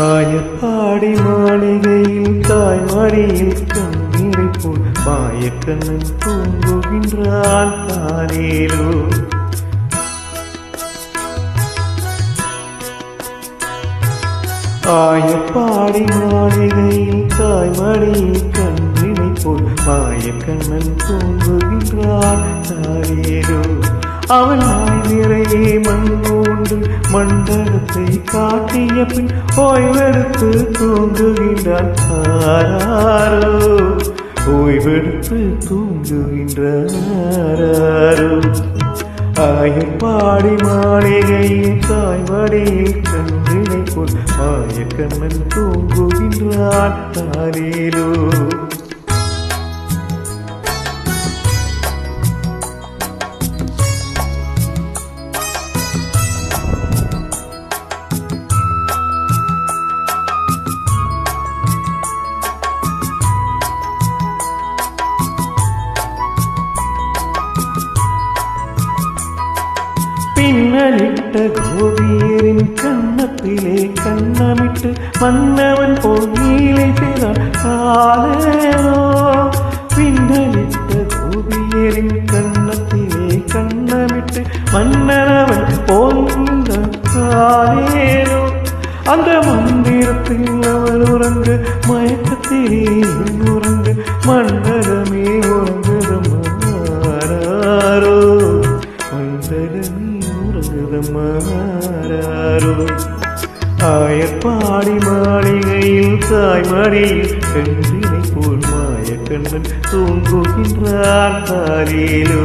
ஆயப்பாடி மாளிகையில் தாய்மடியில் கண்ணீரை போல் மாயக்கண்ணன் தூங்குகின்றான் தானேலோ. ஆயப்பாடி மாளிகையில் தாய்மடியில் கண்ணீரை போல் மாயக்கண்ணன் தூங்குகின்றான் தானேலோ. அவன் வாய் நிறையே மண்ணோண்டு மண்டலத்தை காட்டிய பின் ஓய்வெடுத்து தூங்குகின்றான் ஆராரோ. ஓய்வெடுத்து தூங்குகின்றாரோ. ஆயப்பாடி மாளிகையில் தாய்மடியில் கண்ணினை போல் மாயக்கண்ணன் தூங்குகின்றான் தானேலோ. பின்னலிட்ட கோபியரின் கண்ணத்திலே கண்ணமிட்டு மன்னவன் போல் நீலை செய்தான் காலேலோ. பின்னலிட்ட கோபியரின் கண்ணத்திலே கண்ணமிட்டு மன்னவன் போல் நீந்தான் காலேலோ. அந்த மந்திரத்தில் அவள் உறங்கு மயக்கத்திலே உறங்கு மண்டலமே உறங்குதமாரோ. மண்டலமே உறங்குதமாரோ. ஆயப்பாடி மாளிகையில் தாய்மடியில் கண்ணினை போல் மாயக்கண்ணன் தூங்குகின்றான் தானேலோ.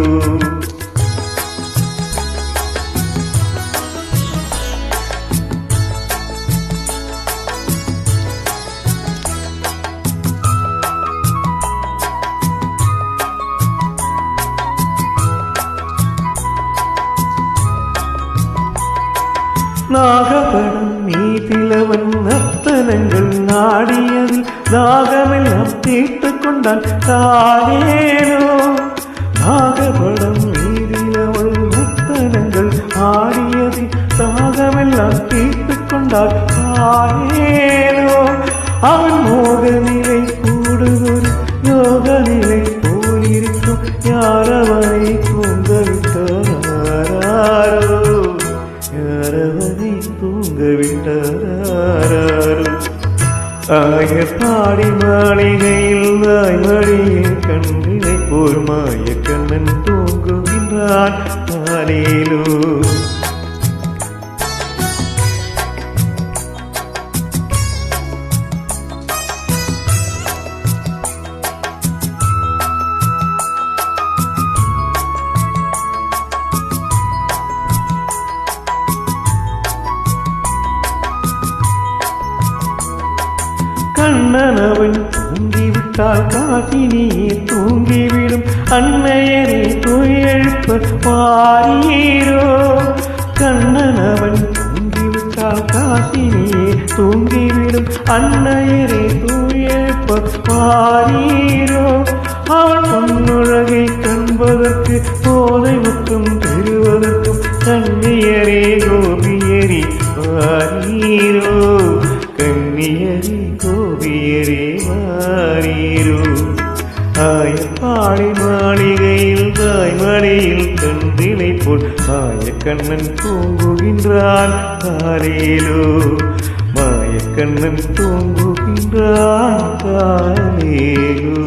நாகப்படம் நீதிலவன் நர்த்தனங்கள் நாடியதில் நாகமெல்லாம் தீர்த்துக் கொண்டான் தானேலோ. நாகப்படம் நீதிலவன் நர்த்தனங்கள் ஆடியதில் நாகமெல்லாம் தீர்த்துக் கொண்டான் தானேலோ. அவன் மோக நிலை கூடுதொரு யோக நிலை போலிருக்கும் யாரவனை தூங்கவிட்டாரோ. யாரவனை தூங்கவிட்டாரோ. ஆயப்பாடி மாளிகையில் தாய்மடியில் கண்ணினை போல் மாயக்கண்ணன் தூங்குகின்றான் தானேலோ. கண்ணனவன் தூங்கிவிட்டால் காசினியே தூங்கிவிடும் அன்னையரே துயெழுப்ப வாரீரோ. கண்ணனவன் தூங்கிவிட்டால் காசினியே தூங்கிவிடும் அன்னையரே துயெழுப்ப வாரீரோ. அவன் பொன்னுலகை காண்பதற்கு போதை முத்தம் பெறுவதற்கும் கண்ணியரே கோபியரே வாரீரோ. கண்ணியரே கோபியரே வாரீரோ. ஆயப்பாடி மாளிகையில் தாய்மடியில் கண்ணினை போல் மாயக்கண்ணன் தூங்குகின்றான் தானேலோ. மாயக்கண்ணன் தூங்குகின்றான் தானேலோ.